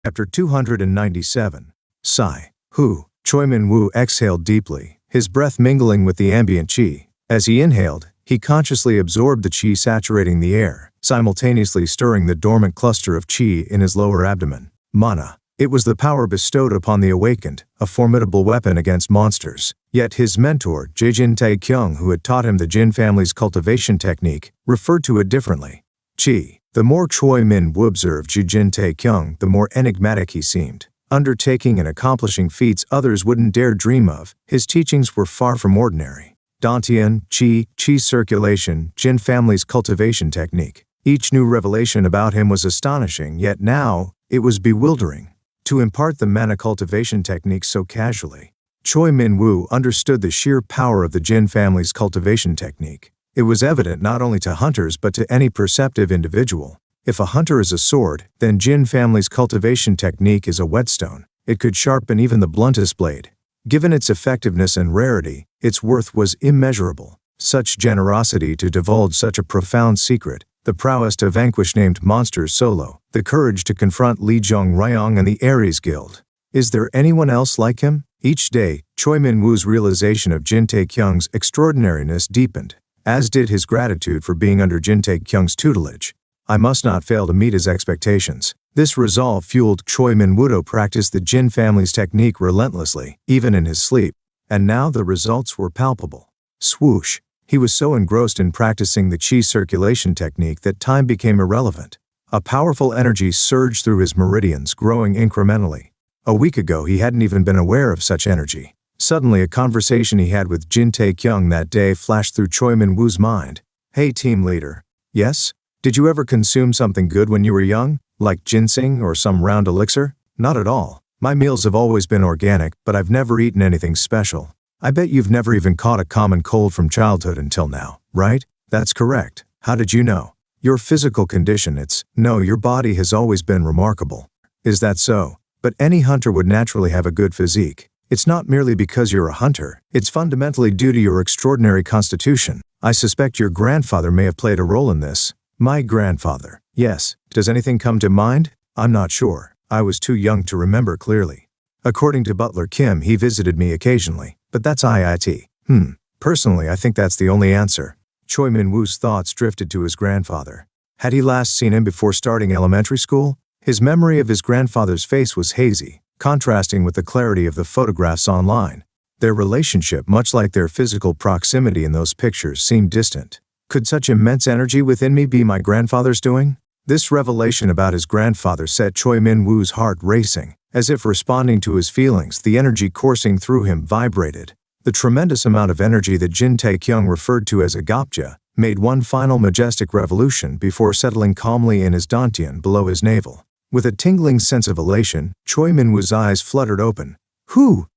Chapter 297. Sigh. Choi Min-woo exhaled deeply, his breath mingling with the ambient qi. As he inhaled, he consciously absorbed the qi saturating the air, simultaneously stirring the dormant cluster of qi in his lower abdomen. Mana. It was the power bestowed upon the awakened, a formidable weapon against monsters. Yet his mentor, Jin Tae-kyung, who had taught him the Jin family's cultivation technique, referred to it differently. Qi. The more Choi Min-woo observed Jin Tae-kyung, the more enigmatic he seemed. Undertaking and accomplishing feats others wouldn't dare dream of, his teachings were far from ordinary. Dantian, qi circulation, Jin family's cultivation technique. Each new revelation about him was astonishing, yet now, it was bewildering. To impart the mana cultivation technique so casually, Choi Min-woo understood the sheer power of the Jin family's cultivation technique. It was evident not only to hunters but to any perceptive individual. If a hunter is a sword, then Jin family's cultivation technique is a whetstone. It could sharpen even the bluntest blade. Given its effectiveness and rarity, its worth was immeasurable. Such generosity to divulge such a profound secret, the prowess to vanquish named monsters solo, the courage to confront Li Zhong-ryong and the Ares Guild. Is there anyone else like him? Each day, Choi Min-woo's realization of Jin Tae-kyung's extraordinariness deepened, as did his gratitude for being under Jin Tae-kyung's tutelage. I must not fail to meet his expectations. This resolve fueled Choi Min-woo to practice the Jin family's technique relentlessly, even in his sleep. And now the results were palpable. Swoosh! He was so engrossed in practicing the qi circulation technique that time became irrelevant. A powerful energy surged through his meridians, growing incrementally. A week ago he hadn't even been aware of such energy. Suddenly a conversation he had with Jin Tae-kyung that day flashed through Choi Min-woo's mind. Hey team leader. Yes? Did you ever consume something good when you were young, like ginseng or some round elixir? Not at all. My meals have always been organic, but I've never eaten anything special. I bet you've never even caught a common cold from childhood until now, right? That's correct. How did you know? Your physical condition, No, your body has always been remarkable. Is that so? But any hunter would naturally have a good physique. It's not merely because you're a hunter, it's fundamentally due to your extraordinary constitution. I suspect your grandfather may have played a role in this. My grandfather. Yes. Does anything come to mind? I'm not sure. I was too young to remember clearly. According to Butler Kim, he visited me occasionally, but that's IIT. Personally, I think that's the only answer. Choi Min-woo's thoughts drifted to his grandfather. Had he last seen him before starting elementary school? His memory of his grandfather's face was hazy, contrasting with the clarity of the photographs online. Their relationship, much like their physical proximity in those pictures, seemed distant. Could such immense energy within me be my grandfather's doing? This revelation about his grandfather set Choi Min-woo's heart racing. As if responding to his feelings, the energy coursing through him vibrated. The tremendous amount of energy that Jin Tae-kyung referred to as a gapja made one final majestic revolution before settling calmly in his dantian below his navel. With a tingling sense of elation, Choi Min-woo's eyes fluttered open.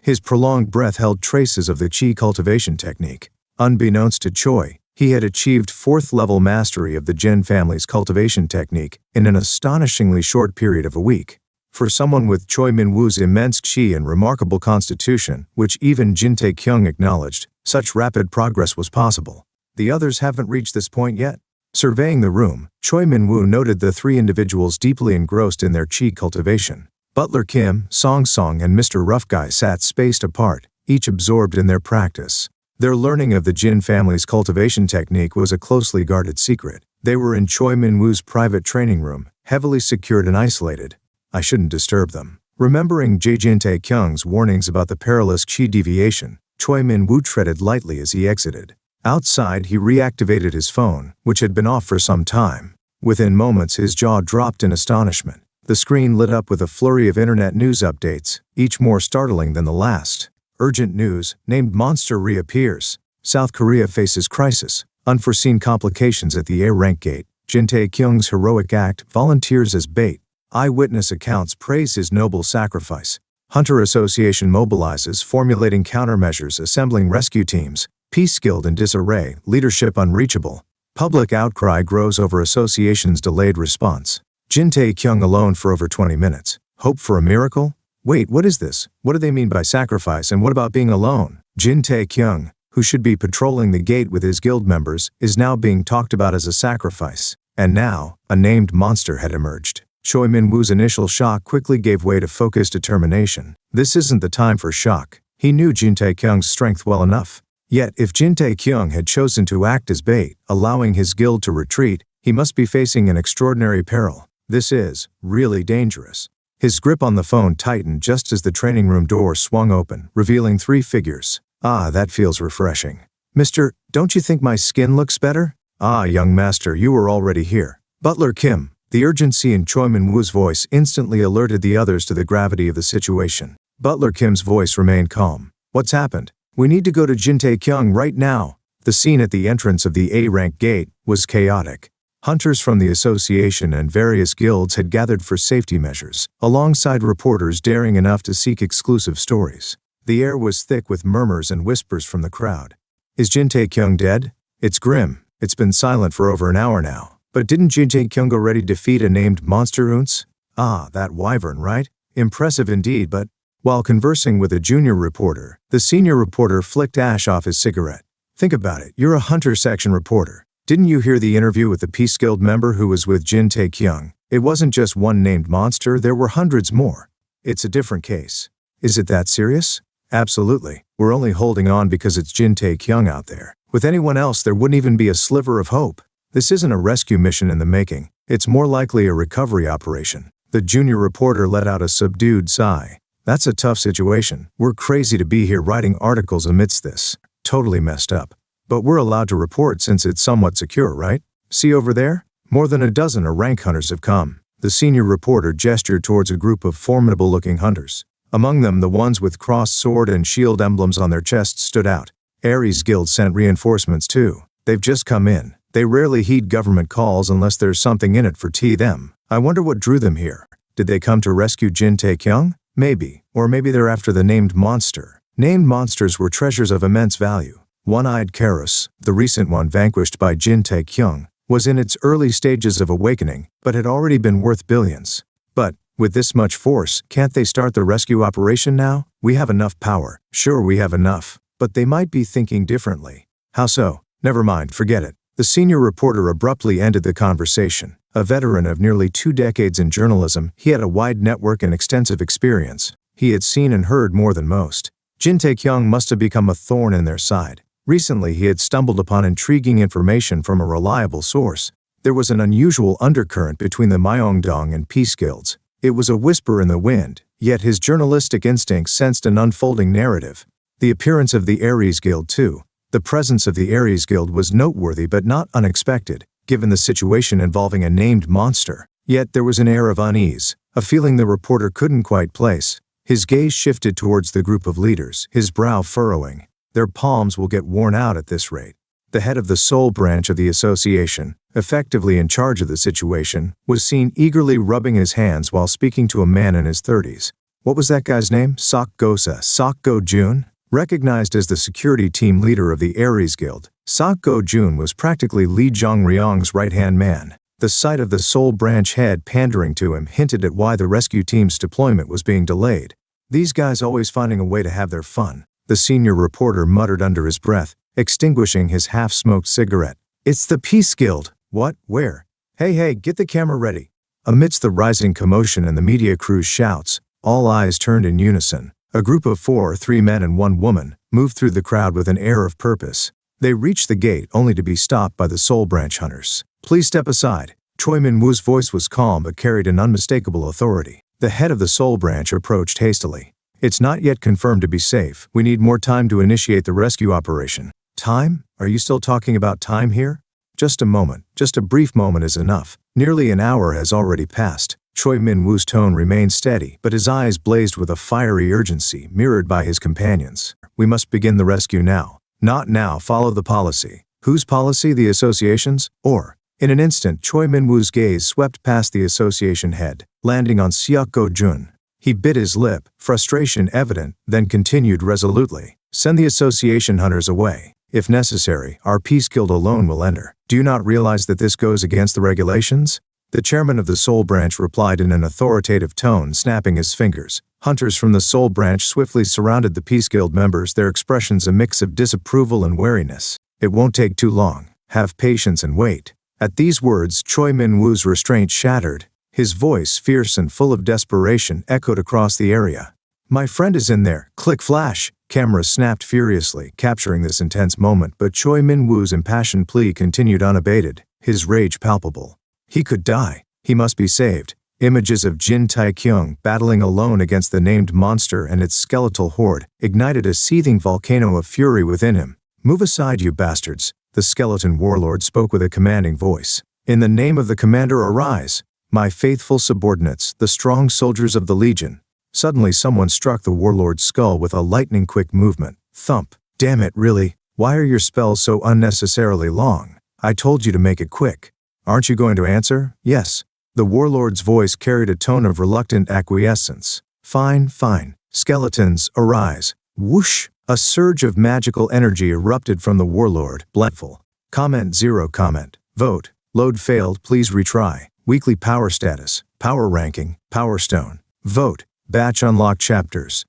His prolonged breath held traces of the qi cultivation technique. Unbeknownst to Choi, he had achieved 4th-level mastery of the Jin family's cultivation technique in an astonishingly short period of a week. For someone with Choi Min-woo's immense qi and remarkable constitution, which even Jin Tae-kyung acknowledged, such rapid progress was possible. The others haven't reached this point yet. Surveying the room, Choi Min-woo noted the 3 individuals deeply engrossed in their qi cultivation. Butler Kim, Song Song, and Mr. Rough Guy sat spaced apart, each absorbed in their practice. Their learning of the Jin family's cultivation technique was a closely guarded secret. They were in Choi Min-woo's private training room, heavily secured and isolated. I shouldn't disturb them. Remembering Jin Tae-kyung's warnings about the perilous qi deviation, Choi Min-woo treaded lightly as he exited. Outside, he reactivated his phone, which had been off for some time. Within moments, his jaw dropped in astonishment. The screen lit up with a flurry of internet news updates, each more startling than the last. Urgent news, named monster reappears. South Korea faces crisis. Unforeseen complications at the A-rank gate. Jin Tae-kyung's heroic act volunteers as bait. Eyewitness accounts praise his noble sacrifice. Hunter Association mobilizes, formulating countermeasures, assembling rescue teams. Peace Guild in disarray, leadership unreachable. Public outcry grows over association's delayed response. Jin Tae-kyung alone for over 20 minutes. Hope for a miracle? Wait, what is this? What do they mean by sacrifice, and what about being alone? Jin Tae-kyung, who should be patrolling the gate with his guild members, is now being talked about as a sacrifice. And now, a named monster had emerged. Choi Min-woo's initial shock quickly gave way to focused determination. This isn't the time for shock. He knew Jin Tae-kyung's strength well enough. Yet, if Jin Tae-kyung had chosen to act as bait, allowing his guild to retreat, he must be facing an extraordinary peril. This is really dangerous. His grip on the phone tightened just as the training room door swung open, revealing 3 figures. Ah, that feels refreshing. Mister, don't you think my skin looks better? Ah, young master, you were already here. Butler Kim. The urgency in Choi Min-woo's voice instantly alerted the others to the gravity of the situation. Butler Kim's voice remained calm. What's happened? We need to go to Jin Tae-kyung right now. The scene at the entrance of the A-rank gate was chaotic. Hunters from the association and various guilds had gathered for safety measures, alongside reporters daring enough to seek exclusive stories. The air was thick with murmurs and whispers from the crowd. Is Jin Tae-kyung dead? It's grim. It's been silent for over an hour now. But didn't Jin Tae-kyung already defeat a named monster Unce? Ah, that wyvern, right? Impressive indeed, but while conversing with a junior reporter, the senior reporter flicked ash off his cigarette. Think about it, you're a Hunter section reporter. Didn't you hear the interview with the Peace Guild member who was with Jin Tae-kyung? It wasn't just one named monster, there were hundreds more. It's a different case. Is it that serious? Absolutely. We're only holding on because it's Jin Tae-kyung out there. With anyone else, there wouldn't even be a sliver of hope. This isn't a rescue mission in the making. It's more likely a recovery operation. The junior reporter let out a subdued sigh. That's a tough situation. We're crazy to be here writing articles amidst this. Totally messed up. But we're allowed to report since it's somewhat secure, right? See over there? More than a dozen rank hunters have come. The senior reporter gestured towards a group of formidable-looking hunters. Among them, the ones with crossed sword and shield emblems on their chests stood out. Ares Guild sent reinforcements too. They've just come in. They rarely heed government calls unless there's something in it for them. I wonder what drew them here. Did they come to rescue Jin Tae-kyung? Maybe. Or maybe they're after the named monster. Named monsters were treasures of immense value. One-eyed Karos, the recent one vanquished by Jin Tae-kyung, was in its early stages of awakening, but had already been worth billions. But, with this much force, can't they start the rescue operation now? We have enough power. Sure, we have enough. But they might be thinking differently. How so? Never mind, forget it. The senior reporter abruptly ended the conversation. A veteran of nearly 2 decades in journalism, he had a wide network and extensive experience. He had seen and heard more than most. Jin Tae-kyung must have become a thorn in their side. Recently, he had stumbled upon intriguing information from a reliable source. There was an unusual undercurrent between the Myeongdong and Peace Guilds. It was a whisper in the wind, yet his journalistic instincts sensed an unfolding narrative. The appearance of the Ares Guild, too. The presence of the Ares Guild was noteworthy but not unexpected, given the situation involving a named monster. Yet there was an air of unease, a feeling the reporter couldn't quite place. His gaze shifted towards the group of leaders, his brow furrowing. Their palms will get worn out at this rate. The head of the Seoul branch of the association, effectively in charge of the situation, was seen eagerly rubbing his hands while speaking to a man in his 30s. What was that guy's name? Sok Go-jun? Recognized as the security team leader of the Ares Guild, Sok Go-jun was practically Lee Jong-ryong's right-hand man. The sight of the Seoul branch head pandering to him hinted at why the rescue team's deployment was being delayed. These guys always finding a way to have their fun, the senior reporter muttered under his breath, extinguishing his half-smoked cigarette. It's the Peace Guild. What? Where? Hey, get the camera ready. Amidst the rising commotion and the media crew's shouts, all eyes turned in unison. A group of 3 men and 1 woman, moved through the crowd with an air of purpose. They reached the gate only to be stopped by the Seoul branch hunters. Please step aside. Choi Min-woo's voice was calm but carried an unmistakable authority. The head of the Seoul branch approached hastily. It's not yet confirmed to be safe. We need more time to initiate the rescue operation. Time? Are you still talking about time here? Just a moment. Just a brief moment is enough. Nearly an hour has already passed. Choi Min-woo's tone remained steady, but his eyes blazed with a fiery urgency mirrored by his companions. We must begin the rescue now. Not now, follow the policy. Whose policy? The association's? Or? In an instant, Choi Min-woo's gaze swept past the association head, landing on Seok Go-jun. He bit his lip, frustration evident, then continued resolutely. Send the association hunters away. If necessary, our Peace Guild alone will enter. Do you not realize that this goes against the regulations? The chairman of the Seoul branch replied in an authoritative tone, snapping his fingers. Hunters from the Seoul branch swiftly surrounded the Peace Guild members, their expressions a mix of disapproval and wariness. It won't take too long. Have patience and wait. At these words, Choi Min-woo's restraint shattered. His voice, fierce and full of desperation, echoed across the area. My friend is in there. Click flash. Cameras snapped furiously, capturing this intense moment, but Choi Min-woo's impassioned plea continued unabated, his rage palpable. He could die. He must be saved. Images of Jin Taekyung battling alone against the named monster and its skeletal horde ignited a seething volcano of fury within him. Move aside, you bastards, the skeleton warlord spoke with a commanding voice. In the name of the commander, arise. My faithful subordinates, the strong soldiers of the Legion. Suddenly someone struck the warlord's skull with a lightning-quick movement. Thump. Damn it, really? Why are your spells so unnecessarily long? I told you to make it quick. Aren't you going to answer? Yes. The warlord's voice carried a tone of reluctant acquiescence. Fine, fine. Skeletons, arise. Whoosh! A surge of magical energy erupted from the warlord. Blentful. Comment 0. Comment. Vote. Load failed. Please retry. Weekly power status. Power ranking. Power stone. Vote. Batch unlock chapters.